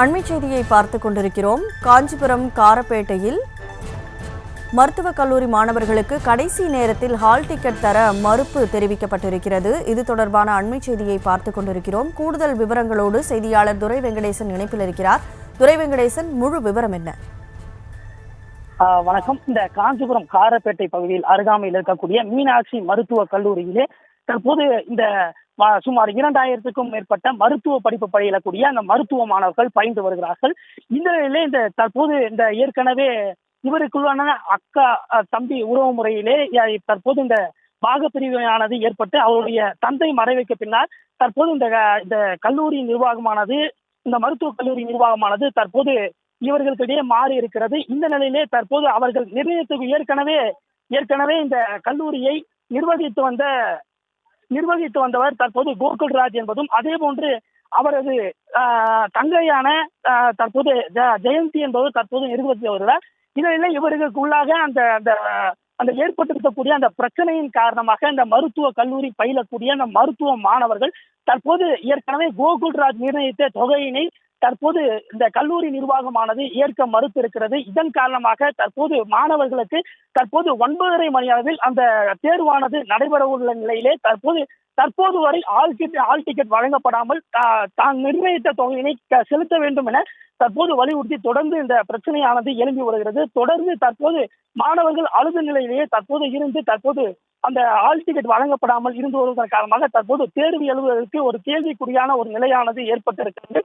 அண்மைச் செய்தியை பார்த்துக் கொண்டிருக்கிறோம். காஞ்சிபுரம் காரப்பேட்டையில் மருத்துவக் கல்லூரி மாணவர்களுக்கு கடைசி நேரத்தில் ஹால் டிக்கெட் தர மறுப்பு தெரிவிக்கப்பட்டிருக்கிறது. இது தொடர்பான அண்மைச் செய்தியை பார்த்துக் கொண்டிருக்கிறோம். கூடுதல் விவரங்களோடு செய்தியாளர் துரை வெங்கடேசன் இணைப்பில் இருக்கிறார். துரை வெங்கடேசன், முழு விவரம் என்ன? வணக்கம். இந்த காஞ்சிபுரம் காரப்பேட்டை பகுதியில் அருகாமையில் இருக்கக்கூடிய மீனாட்சி மருத்துவக் கல்லூரியிலே தற்போது இந்த சுமார் 2000க்கும் மேற்பட்ட மருத்துவ படிப்பு பயிலக்கூடிய அந்த மருத்துவ மாணவர்கள் பயின்று வருகிறார்கள். இந்த நிலையிலே தற்போது இந்த ஏற்கனவே இவருக்குள்ளான அக்கா தம்பி உறவு முறையிலே தற்போது இந்த பாகப்பிரிவினையானது ஏற்பட்டு அவருடைய தந்தை மறைவுக்கு பின்னர் தற்போது இந்த கல்லூரி நிர்வாகமானது இந்த மருத்துவக் கல்லூரி நிர்வாகமானது தற்போது இவர்களுக்கிடையே மாறி இருக்கிறது. இந்த நிலையிலே தற்போது அவர்கள் நிர்ணயத்துக்கு ஏற்கனவே இந்த கல்லூரியை நிர்வகித்து வந்தவர் தற்போது கோகுல்ராஜ் என்பதும், அதே போன்று அவரது தங்கையான தற்போது ஜெயந்தி என்பவர் தற்போது நிர்வகித்து வருகிறார். இதனிலே இவர்களுக்குள்ளாக அந்த ஏற்பட்டிருக்கக்கூடிய அந்த பிரச்சனையின் காரணமாக இந்த மருத்துவ கல்லூரி பயிலக்கூடிய அந்த மருத்துவ மாணவர்கள் தற்போது ஏற்கனவே கோகுல்ராஜ் நிர்ணயித்த தொகையினை தற்போது இந்த கல்லூரி நிர்வாகமானது ஏற்க மறுத்திருக்கிறது. இதன் காரணமாக தற்போது மாணவர்களுக்கு தற்போது 9:30 மணி அளவில் அந்த தேர்வானது நடைபெற உள்ள நிலையிலே தற்போது வரை ஆல் டிக்கெட் வழங்கப்படாமல் தான் நிர்ணயித்த தொகையினை செலுத்த வேண்டும் என தற்போது வலியுறுத்தி தொடர்ந்து இந்த பிரச்சனையானது எழும்பி வருகிறது. தொடர்ந்து தற்போது மாணவர்கள் அழுத நிலையிலேயே தற்போது அந்த ஆல் டிக்கெட் வழங்கப்படாமல் இருந்து வருவதன் காரணமாக தற்போது தேர்வு எழுதுவதற்கு ஒரு கேள்விக்குறியான ஒரு நிலையானது ஏற்பட்டிருக்கிறது.